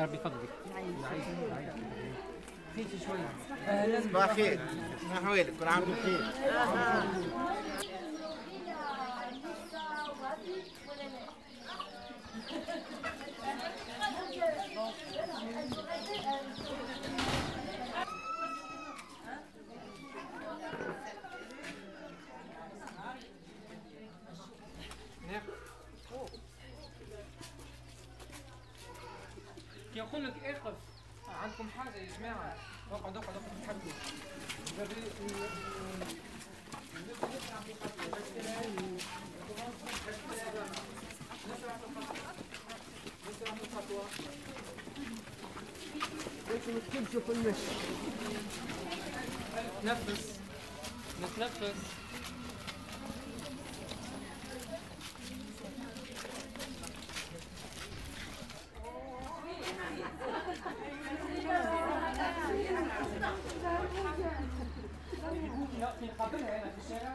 ربي يفضلك. خفيفي شويه. لازم بخير. ما حوالك كل عام بخير. كي نقول لك اقف عندكم حاجه يا جماعه اقعدوا تحكوا. نتنفس. نقابلها هنا في الشارع،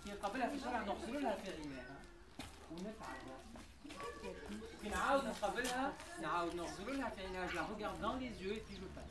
نقابلها في الشارع نغسلوا لها في غناء ونفعل. كي نعاود نقابلها نعاود نغسلوا لها في غناء. Je la regarde dans les yeux et puis je passe.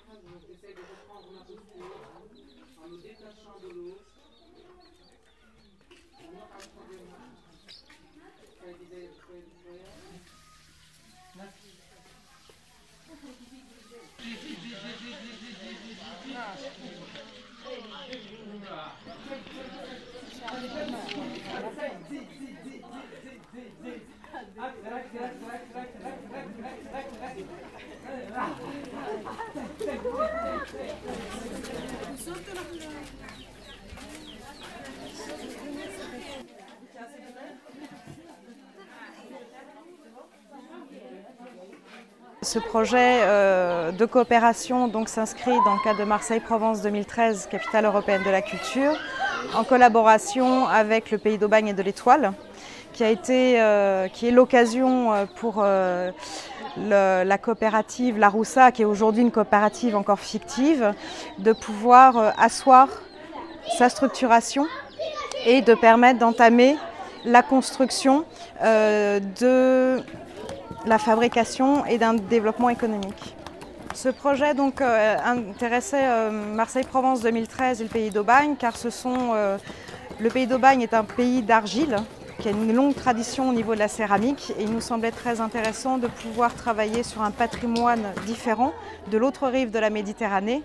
On essaie de reprendre ma posture en nous détachant de l'autre. Ce projet de coopération s'inscrit dans le cadre de Marseille-Provence 2013, capitale européenne de la culture, en collaboration avec le Pays d'Aubagne et de l'Étoile, qui est l'occasion pour la coopérative La Roussa, qui est aujourd'hui une coopérative encore fictive, de pouvoir asseoir sa structuration et de permettre d'entamer la construction de la fabrication et d'un développement économique. Ce projet intéressait Marseille-Provence 2013 et le Pays d'Aubagne, car le Pays d'Aubagne est un pays d'argile qui a une longue tradition au niveau de la céramique, et il nous semblait très intéressant de pouvoir travailler sur un patrimoine différent de l'autre rive de la Méditerranée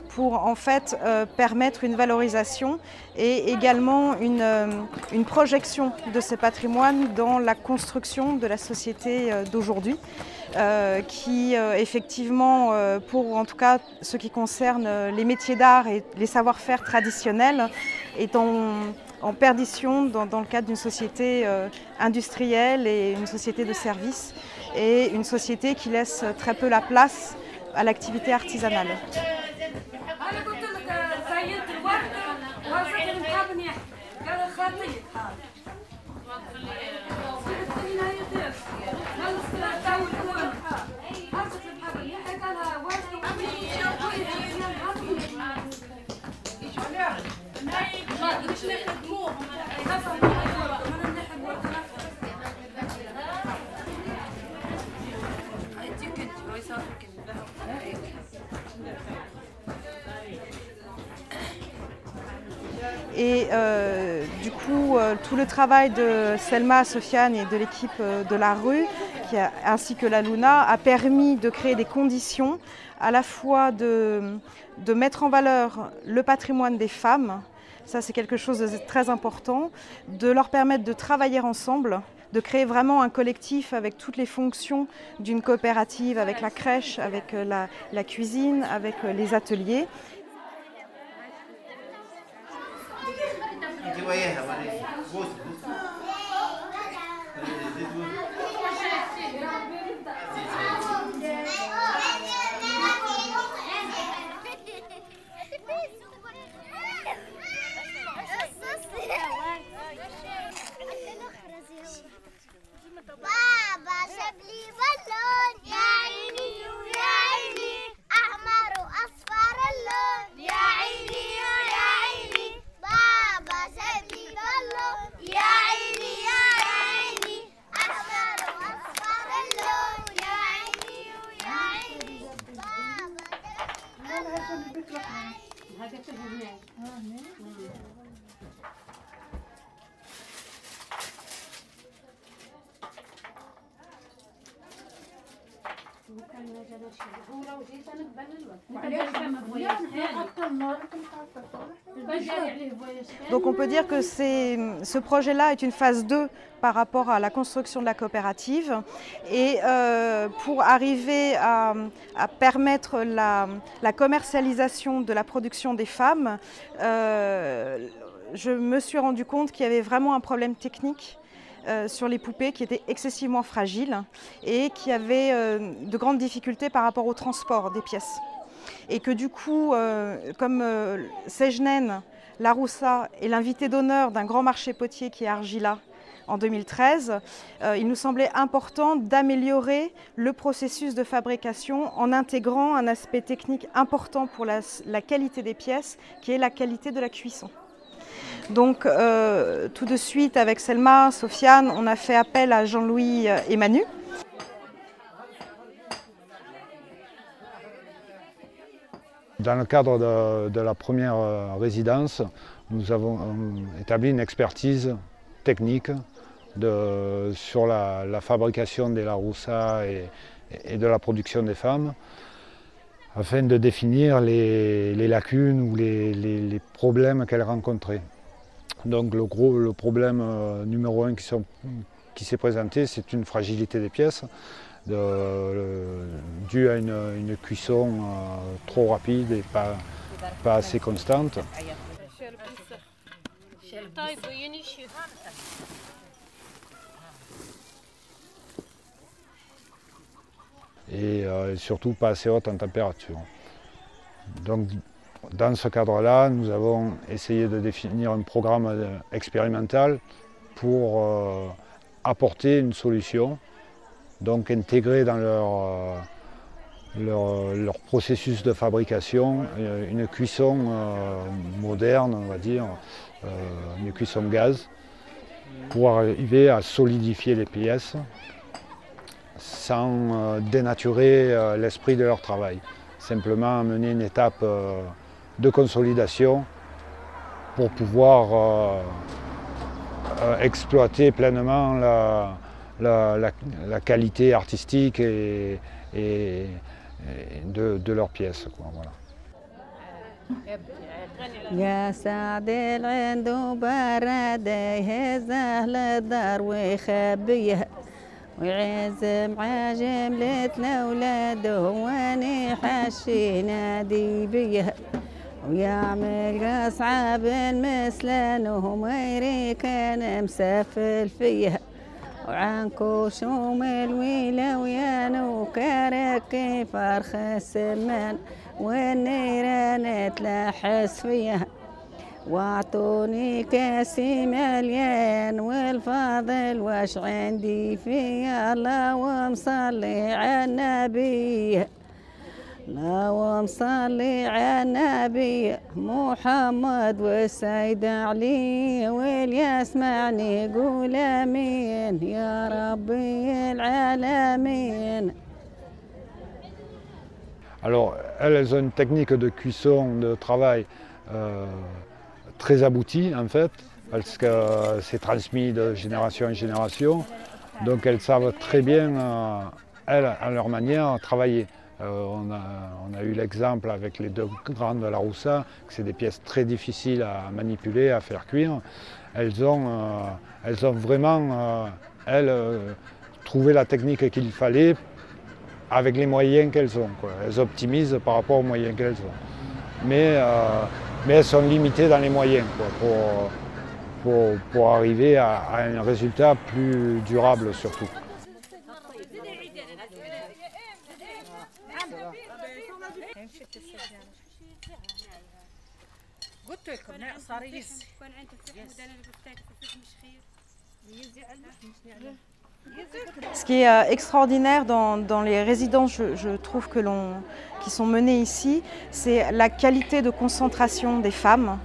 pour en fait permettre une valorisation et également une projection de ces patrimoines dans la construction de la société d'aujourd'hui, qui effectivement, pour en tout cas ce qui concerne les métiers d'art et les savoir-faire traditionnels, est en perdition dans le cadre d'une société industrielle et une société de services, et une société qui laisse très peu la place à l'activité artisanale. Et du coup, tout le travail de Selma, Sofiane et de l'équipe de la rue, ainsi que la Luna, a permis de créer des conditions à la fois de mettre en valeur le patrimoine des femmes, ça c'est quelque chose de très important, de leur permettre de travailler ensemble, de créer vraiment un collectif avec toutes les fonctions d'une coopérative, avec la crèche, avec la cuisine, avec les ateliers. بابا جاب لي بالون يا عيني ويا عيني احمر واصفر اللون يا عيني ويا عيني بابا Donc on peut dire que ce projet-là est une phase 2 par rapport à la construction de la coopérative et pour arriver à permettre la commercialisation de la production des femmes, je me suis rendu compte qu'il y avait vraiment un problème technique sur les poupées qui étaient excessivement fragiles et qui avaient de grandes difficultés par rapport au transport des pièces. Et que du coup, comme Sejnen, Laroussa est l'invité d'honneur d'un grand marché potier qui est Argila en 2013, il nous semblait important d'améliorer le processus de fabrication en intégrant un aspect technique important pour la qualité des pièces, qui est la qualité de la cuisson. Donc tout de suite avec Selma, Sofiane, on a fait appel à Jean-Louis et Manu. Dans le cadre de la première résidence, nous avons établi une expertise technique sur la fabrication des Laroussa et de la production des femmes, afin de définir les lacunes ou les problèmes qu'elles rencontraient. Donc le problème numéro 1 qui s'est présenté, c'est une fragilité des pièces due à une cuisson trop rapide et pas assez constante. Et surtout pas assez haute en température. Donc, dans ce cadre-là, nous avons essayé de définir un programme expérimental pour apporter une solution, donc intégrer dans leur processus de fabrication une cuisson moderne, on va dire, une cuisson gaz, pour arriver à solidifier les pièces sans dénaturer l'esprit de leur travail. Simplement mener une étape de consolidation pour pouvoir exploiter pleinement la qualité artistique de leurs pièces, quoi, voilà. يا سعد العنده برده يهزه للدار ويخبيه ويعزم عجملة لولاده واني حشي نادي بيه ويعمل أصعاب مثلنهم ويري كان مسفل فيه وعن كوشوم الويلة ويانو كاركي فرخ السمان والنيران تلحس فيها واعطوني كاسي مليان والفاضل واش عندي فيه الله ومصلي على النبي الله ومصلي على النبي محمد والسيد علي واللي يسمعني يقول امين يا ربي العالمين. Alors, elles ont une technique de cuisson, de travail très aboutie en fait, parce que c'est transmis de génération en génération. Donc elles savent très bien, elles, à leur manière, travailler. On a eu l'exemple avec les deux grandes de Laroussa, que c'est des pièces très difficiles à manipuler, à faire cuire. Elles ont vraiment, trouvé la technique qu'il fallait avec les moyens qu'elles ont, quoi. Elles optimisent par rapport aux moyens qu'elles ont. Mais elles sont limitées dans les moyens, quoi, pour arriver à un résultat plus durable surtout. Ce qui est extraordinaire dans les résidences, je trouve qui sont menées ici, c'est la qualité de concentration des femmes,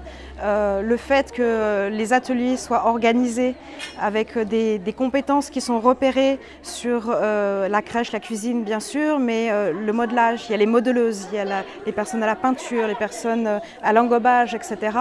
le fait que les ateliers soient organisés avec des compétences qui sont repérées sur la crèche, la cuisine bien sûr, mais le modelage, il y a les modeleuses, il y a les personnes à la peinture, les personnes à l'engobage, etc.,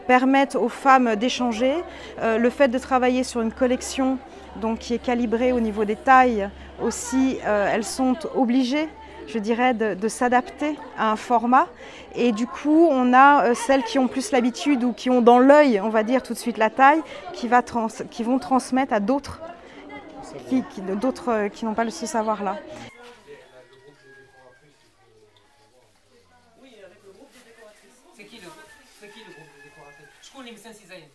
permettent aux femmes d'échanger. Le fait de travailler sur une collection donc, qui est calibrée au niveau des tailles aussi, elles sont obligées, je dirais, de s'adapter à un format. Et du coup, on a celles qui ont plus l'habitude ou qui ont dans l'œil, on va dire tout de suite la taille, qui vont transmettre à d'autres qui n'ont pas ce savoir-là. Oui, avec le groupe des décoratrices. C'est qui le groupe des décoratrices? Je connais les Saint-Cisaïen.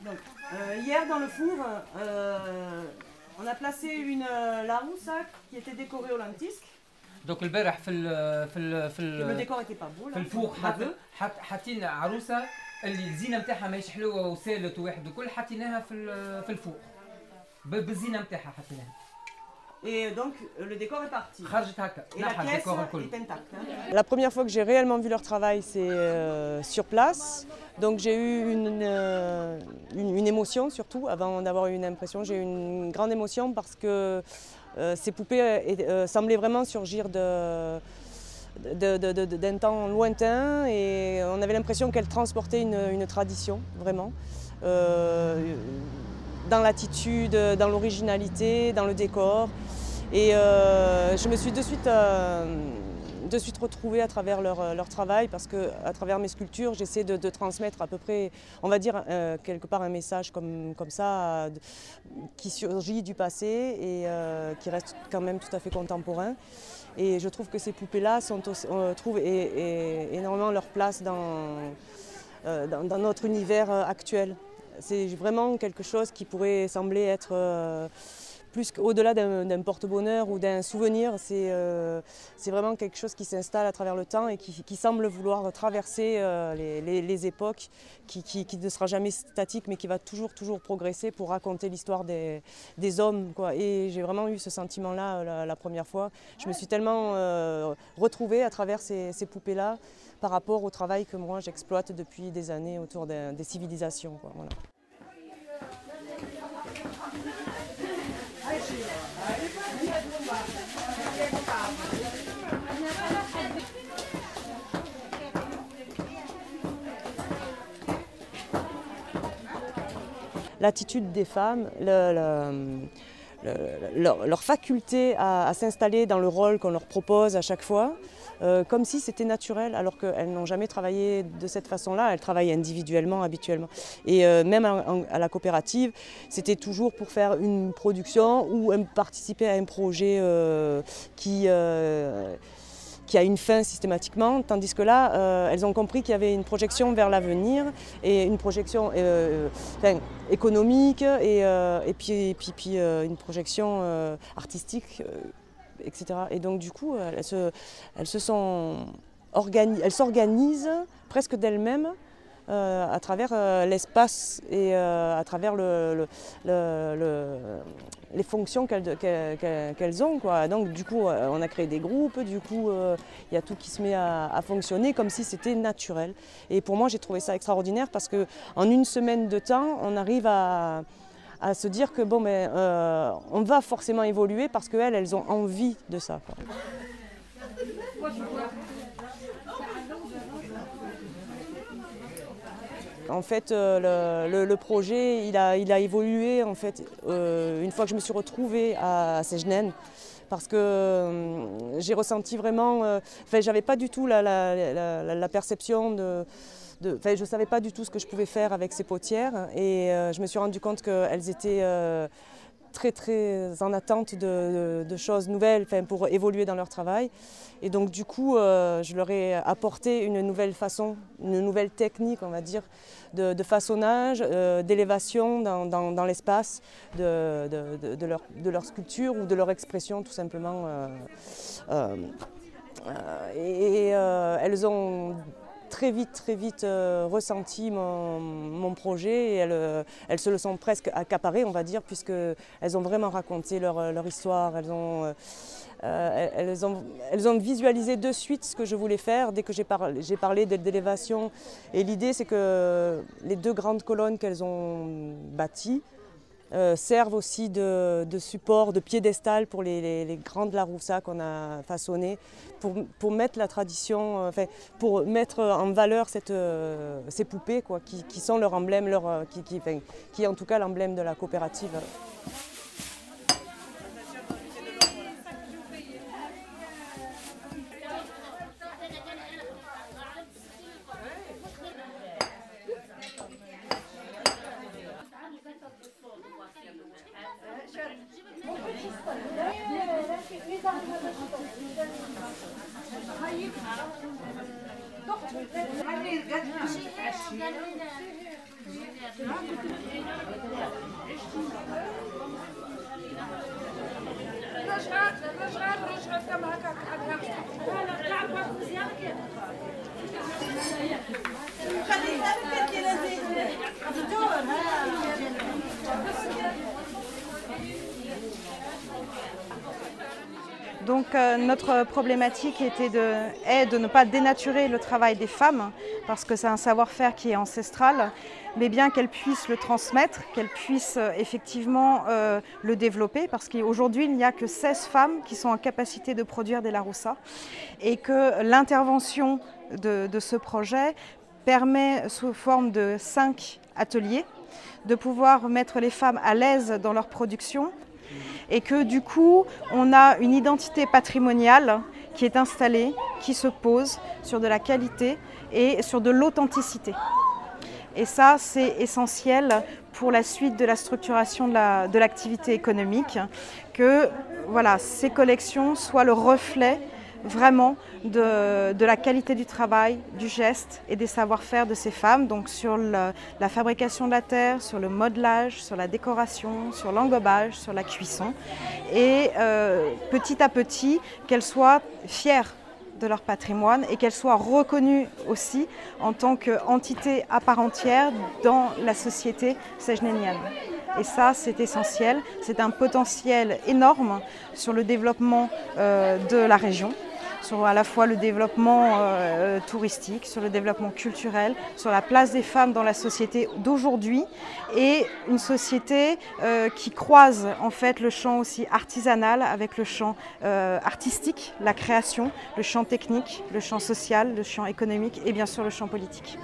Donc, hier dans le four, on a placé une larousse qui était décorée au lentisque. دوك البارح Le décor n'était pas beau là. في الفوق حاطين عروسه اللي الزينه نتاعها ماهيش حلوه وسالت وواحد وكل حاطيناها في الفوق بالزينه نتاعها حاطيناها. Et donc le décor est parti. خرجت هكا. Et la pièce est intacte. La première fois que j'ai réellement vu leur travail, c'est sur place. Donc j'ai eu une émotion surtout, avant d'avoir eu une impression. J'ai eu une grande émotion parce que ces poupées semblaient vraiment surgir d'un temps lointain et on avait l'impression qu'elles transportaient une tradition, vraiment. Dans l'attitude, dans l'originalité, dans le décor. Et je me suis de suite retrouvée à travers leur travail parce qu'à travers mes sculptures, j'essaie de transmettre à peu près, on va dire, quelque part un message comme ça qui surgit du passé et qui reste quand même tout à fait contemporain. Et je trouve que ces poupées-là trouvent énormément leur place dans notre univers actuel. C'est vraiment quelque chose qui pourrait sembler être plus qu'au-delà d'un porte-bonheur ou d'un souvenir. C'est vraiment quelque chose qui s'installe à travers le temps et qui semble vouloir traverser les époques, qui ne sera jamais statique mais qui va toujours progresser pour raconter l'histoire des hommes, quoi. Et j'ai vraiment eu ce sentiment-là la première fois. Je me suis tellement retrouvée à travers ces poupées-là par rapport au travail que moi j'exploite depuis des années autour des civilisations, quoi. Voilà. L'attitude des femmes, leur faculté à s'installer dans le rôle qu'on leur propose à chaque fois, comme si c'était naturel, alors qu'elles n'ont jamais travaillé de cette façon-là, elles travaillent individuellement, habituellement. Et même à la coopérative, c'était toujours pour faire une production ou participer à un projet qui a une fin systématiquement, tandis que là, elles ont compris qu'il y avait une projection vers l'avenir et une projection économique et puis une projection artistique, etc. Et donc du coup, elles s'organisent presque d'elles-mêmes à travers l'espace et à travers les fonctions qu'elles ont, quoi. Donc du coup, on a créé des groupes, du coup, il y a tout qui se met à fonctionner comme si c'était naturel. Et pour moi, j'ai trouvé ça extraordinaire parce qu'en une semaine de temps, on arrive à se dire que bon, on va forcément évoluer parce qu'elles ont envie de ça, quoi. En fait, le projet, il a évolué en fait, une fois que je me suis retrouvée à Sejnen, parce que j'ai ressenti vraiment, j'avais pas du tout la perception je ne savais pas du tout ce que je pouvais faire avec ces potières et je me suis rendu compte qu'elles étaient très en attente de choses nouvelles pour évoluer dans leur travail. Et donc du coup, je leur ai apporté une nouvelle façon, une nouvelle technique, on va dire, de façonnage, d'élévation dans l'espace de leur sculpture ou de leur expression tout simplement. Elles ont très vite ressenti mon projet et elles se le sont presque accaparées, on va dire, puisqu'elles ont vraiment raconté leur histoire, elles ont visualisé de suite ce que je voulais faire dès que j'ai parlé d'élévation. Et l'idée, c'est que les 2 grandes colonnes qu'elles ont bâties servent aussi de support, de piédestal pour les grandes Laroussa qu'on a façonnées, pour mettre la tradition, pour mettre en valeur ces poupées quoi, qui sont leur emblème, qui est en tout cas l'emblème de la coopérative. Donc notre problématique est de ne pas dénaturer le travail des femmes, parce que c'est un savoir-faire qui est ancestral, mais bien qu'elles puissent le transmettre, qu'elles puissent effectivement le développer, parce qu'aujourd'hui il n'y a que 16 femmes qui sont en capacité de produire des Laroussa, et que l'intervention de ce projet permet, sous forme de 5 ateliers, de pouvoir mettre les femmes à l'aise dans leur production, et que du coup, on a une identité patrimoniale qui est installée, qui se pose sur de la qualité et sur de l'authenticité. Et ça, c'est essentiel pour la suite de la structuration de l'activité économique, que voilà, ces collections soient le reflet vraiment de la qualité du travail, du geste et des savoir-faire de ces femmes, donc sur la fabrication de la terre, sur le modelage, sur la décoration, sur l'engobage, sur la cuisson, et petit à petit qu'elles soient fières de leur patrimoine et qu'elles soient reconnues aussi en tant qu'entité à part entière dans la société sejnénienne. Et ça, c'est essentiel, c'est un potentiel énorme sur le développement de la région, sur à la fois le développement touristique, sur le développement culturel, sur la place des femmes dans la société d'aujourd'hui, et une société qui croise en fait le champ aussi artisanal avec le champ artistique, la création, le champ technique, le champ social, le champ économique et bien sûr le champ politique.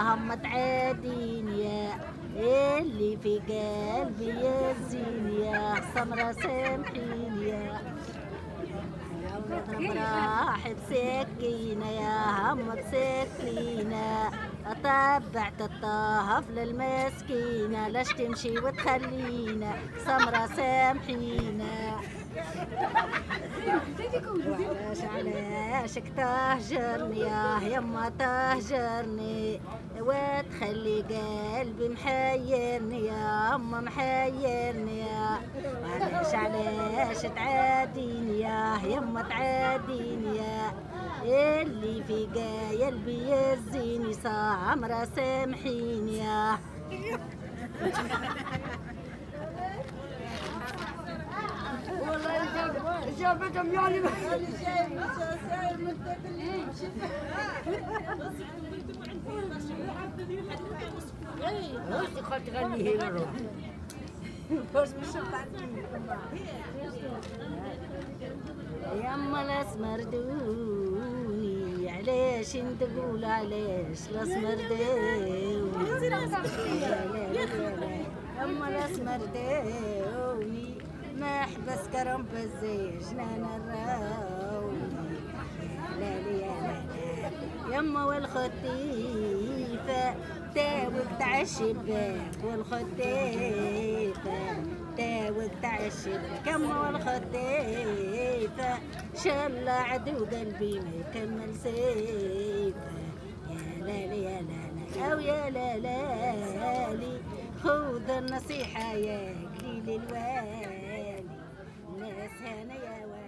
هم تعادين يا اللي في قلبي الزين يا سمرة سامحين يا راح بسكينة يا هم بسكينة طبعت الطهف للمسكينة لاش تمشي وتخلينا سمرة سامحينا علاش تهجرني يا يما تهجرني وتخلي قلبي محيرني يا أما محيرني يا علاش تعاديني يا يما تعاديني يا اللي في قلبي يزيني سمرة سامحيني يا والله جابتهم يعني يما الاسمر دوني علاش تقول علاش الاسمر دوني يما الاسمر دوني ما حبس كرم بزي جنان الراوني لا لي لا يما والخطيفة تاوك تاع الشباك والخطيفة تاوك تاع الشباك يما والخطيفة شلا عدو قلبي ما يكمل سيفة يا لا لي يا لا لا أو يا لا لا لي خذ خذ النصيحة يا قليل الوالي الناس هنا يا والي